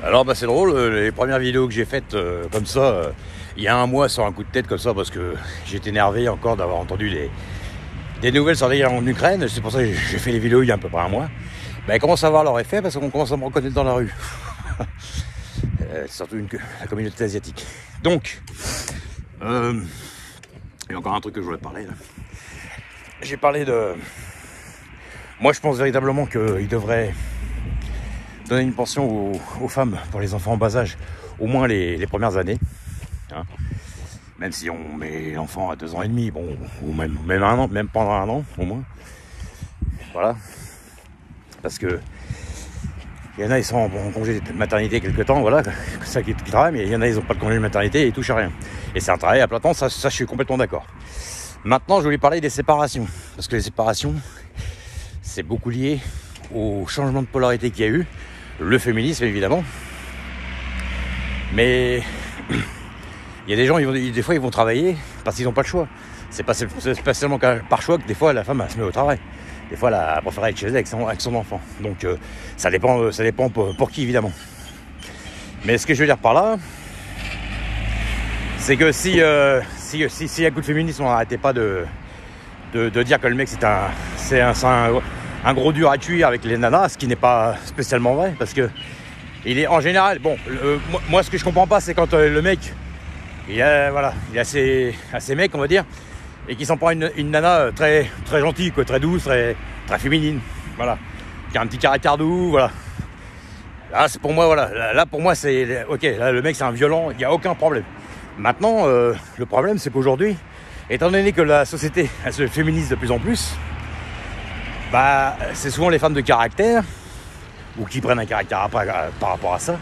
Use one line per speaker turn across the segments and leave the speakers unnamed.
Alors bah c'est drôle, les premières vidéos que j'ai faites comme ça, il y a un mois sur un coup de tête comme ça, parce que j'étais énervé encore d'avoir entendu des nouvelles sur la guerre en Ukraine. C'est pour ça que j'ai fait les vidéos il y a à peu près un mois. Bah, elles commencent à avoir leur effet parce qu'on commence à me reconnaître dans la rue. Surtout la communauté asiatique. Donc, il y a encore un truc que je voulais parler là. J'ai parlé de... Moi je pense véritablement qu'il devrait donner une pension aux femmes pour les enfants en bas âge, au moins les premières années, hein. Même si on met l'enfant à 2 ans et demi, bon, ou même 1 an, même pendant 1 an au moins, voilà, parce que il y en a, ils sont en congé de maternité quelque temps, voilà, c'est ça qui travaille, mais il y en a, ils n'ont pas de congé de maternité et ils touchent à rien, et c'est un travail à plein temps, ça je suis complètement d'accord. Maintenant je voulais parler des séparations, parce que les séparations c'est beaucoup lié au changement de polarité qu'il y a eu, le féminisme évidemment, mais il y a des gens, des fois ils vont travailler parce qu'ils n'ont pas le choix. C'est pas seulement par choix que des fois la femme elle se met au travail. Des fois elle préfère être chez elle avec son enfant. Donc ça dépend pour qui évidemment. Mais ce que je veux dire par là, c'est que si à coup de féminisme on n'arrêtait pas de dire que le mec c'est un gros dur à cuire avec les nanas, ce qui n'est pas spécialement vrai, parce que il est en général, bon, moi ce que je comprends pas, c'est quand le mec il est assez mec, on va dire, et qui s'en prend une nana très gentille, quoi, très douce, très féminine, voilà, qui a un petit caractère doux, voilà. Là c'est pour moi, voilà, là pour moi c'est ok, là le mec c'est un violent, il n'y a aucun problème. Maintenant le problème c'est qu'aujourd'hui, étant donné que la société elle se féminise de plus en plus, bah c'est souvent les femmes de caractère, ou qui prennent un caractère par rapport à ça,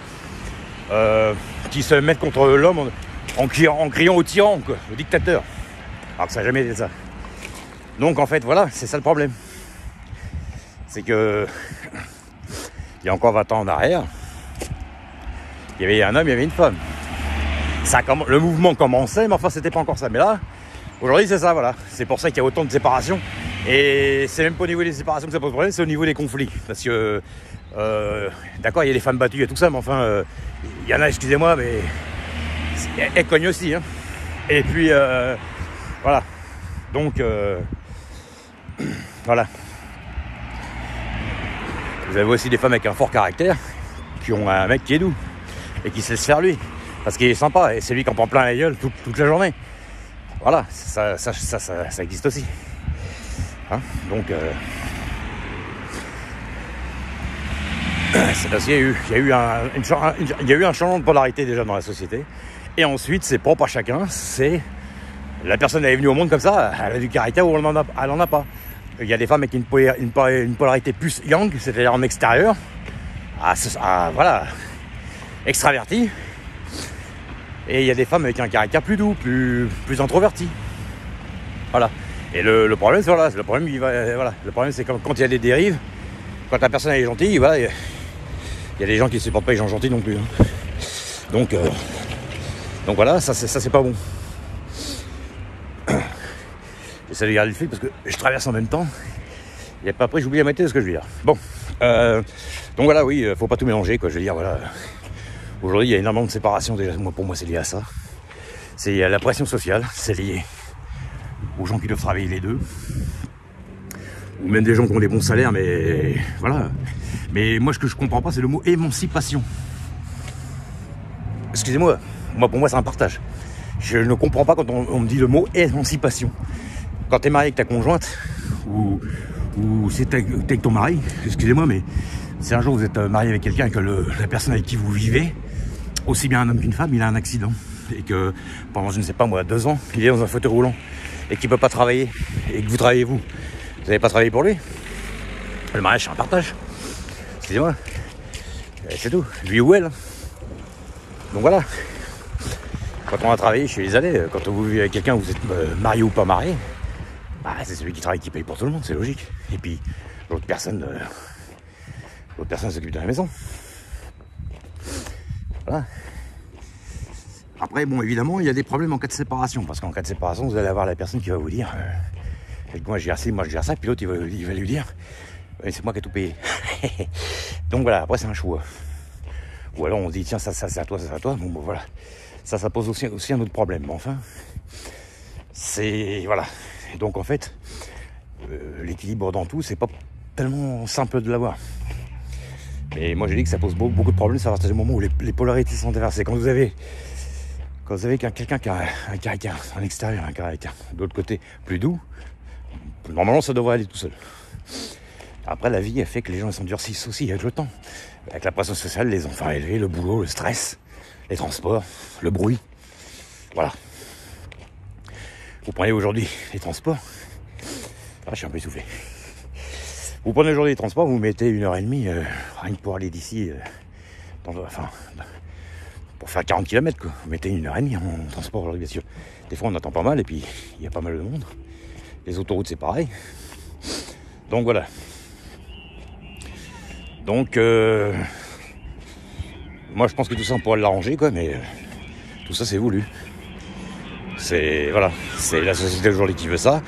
qui se mettent contre l'homme en criant au tyran, quoi, au dictateur, alors que ça n'a jamais été ça. Donc en fait voilà, c'est ça le problème, c'est que il y a encore 20 ans en arrière, il y avait un homme, il y avait une femme, le mouvement commençait, mais enfin c'était pas encore ça. Mais là aujourd'hui c'est ça, voilà, c'est pour ça qu'il y a autant de séparations. Et c'est même pas au niveau des séparations que ça pose problème, c'est au niveau des conflits. Parce que, d'accord, il y a des femmes battues et tout ça, mais enfin, il y en a, excusez-moi, mais elles cognent aussi, hein. Et puis, voilà. Donc, voilà. Vous avez aussi des femmes avec un fort caractère, qui ont un mec qui est doux, et qui se laisse faire lui, parce qu'il est sympa, et c'est lui qui en prend plein la gueule toute la journée. Voilà, ça existe aussi. Hein, donc c'est parce qu'il y a eu un changement de polarité déjà dans la société, et ensuite c'est propre à chacun, c'est la personne elle est venue au monde comme ça, elle a du caractère ou elle en a pas. Il y a des femmes avec une polarité plus yang, c'est-à-dire en extérieur, voilà, extraverti, et il y a des femmes avec un caractère plus doux, plus introverti, voilà. Et le problème, c'est voilà, le problème c'est quand il y a des dérives, quand la personne elle est gentille, voilà, il y a des gens qui ne supportent pas les gens gentils non plus, hein. Donc voilà, ça c'est pas bon. J'essaie de garder le fil parce que je traverse en même temps. Et pas après, j'oublie la moitié de ce que je veux dire. Bon, donc voilà, oui, faut pas tout mélanger, quoi. Je veux dire, voilà. Aujourd'hui, il y a énormément de séparation déjà. Pour moi, c'est lié à ça. C'est à la pression sociale, c'est lié aux gens qui doivent travailler les deux, ou même des gens qui ont des bons salaires, mais voilà. Mais moi ce que je comprends pas c'est le mot émancipation. Excusez-moi, pour moi c'est un partage. Je ne comprends pas quand on me dit le mot émancipation. Quand t'es marié avec ta conjointe, ou c'est avec ton mari, excusez-moi, mais si un jour vous êtes marié avec quelqu'un et que la personne avec qui vous vivez, aussi bien un homme qu'une femme, il a un accident, et que pendant, je ne sais pas moi, 2 ans, il est dans un fauteuil roulant, et qu'il ne peut pas travailler, et que vous travaillez vous n'avez pas travaillé pour lui, le mariage c'est un partage, excusez-moi, c'est tout, lui ou elle. Donc voilà, quand on a travaillé, je suis désolé, quand vous vivez avec quelqu'un, vous êtes marié ou pas marié, bah, c'est celui qui travaille qui paye pour tout le monde, c'est logique. Et puis l'autre personne s'occupe de la maison, voilà. Après, bon, évidemment, il y a des problèmes en cas de séparation, parce qu'en cas de séparation, vous allez avoir la personne qui va vous dire moi je gère ça, puis l'autre il va lui dire c'est moi qui ai tout payé. Donc voilà, après c'est un choix. Ou alors on se dit tiens ça c'est à toi, ça c'est à toi. Bon voilà, ça pose aussi un autre problème. Mais enfin, c'est voilà. Et donc en fait, l'équilibre dans tout, c'est pas tellement simple de l'avoir. Mais moi j'ai dit que ça pose beaucoup de problèmes à partir du moment où les polarités sont inversées. Quand vous avez quelqu'un qui a un caractère, un extérieur, un caractère de l'autre côté plus doux, normalement ça devrait aller tout seul. Après la vie a fait que les gens s'endurcissent aussi avec le temps. Avec la pression sociale, les enfants élevés, le boulot, le stress, les transports, le bruit. Voilà. Vous prenez aujourd'hui les transports. Ah, je suis un peu essoufflé. Vous prenez aujourd'hui les transports, vous mettez 1h30 rien que pour aller d'ici, pour faire 40 km quoi. Vous mettez 1h30 en transport aujourd'hui, bien sûr. Des fois on attend pas mal et puis il y a pas mal de monde. Les autoroutes c'est pareil. Donc voilà. Donc moi je pense que tout ça on pourrait l'arranger quoi, mais tout ça c'est voulu. C'est voilà, c'est la société aujourd'hui qui veut ça.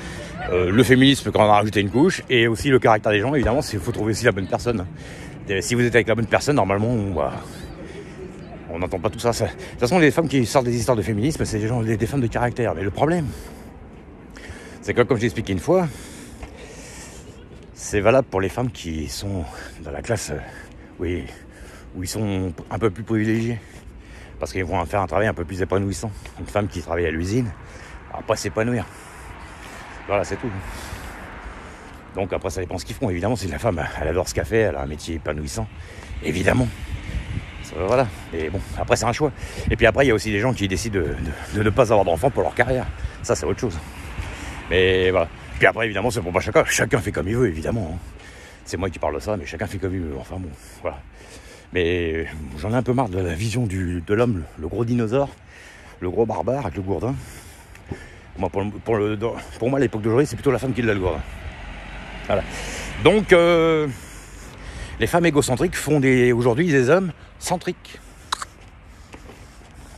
Le féminisme quand on a rajouté une couche, et aussi le caractère des gens, évidemment, il faut trouver aussi la bonne personne. Et si vous êtes avec la bonne personne, normalement, on n'entend pas tout ça. De toute façon, les femmes qui sortent des histoires de féminisme, c'est des femmes de caractère. Mais le problème, c'est que, comme je l'ai expliqué une fois, c'est valable pour les femmes qui sont dans la classe où ils sont un peu plus privilégiés. Parce qu'ils vont faire un travail un peu plus épanouissant. Une femme qui travaille à l'usine, elle va pas s'épanouir. Voilà, c'est tout. Donc après, ça dépend ce qu'ils font. Évidemment, si la femme, elle adore ce qu'elle fait, elle a un métier épanouissant, évidemment. Voilà. Et bon, après, c'est un choix. Et puis après, il y a aussi des gens qui décident de ne pas avoir d'enfants pour leur carrière. Ça, c'est autre chose. Mais voilà. Puis après, évidemment, c'est pour pas chacun. Chacun fait comme il veut, évidemment. C'est moi qui parle de ça, mais chacun fait comme il veut. Enfin bon, voilà. Mais j'en ai un peu marre de la vision de l'homme, le gros dinosaure, le gros barbare avec le gourdin. Moi, pour moi, à l'époque d'aujourd'hui, c'est plutôt la femme qui l'a le gourdin. Voilà. Donc, les femmes égocentriques font aujourd'hui des hommes centriques.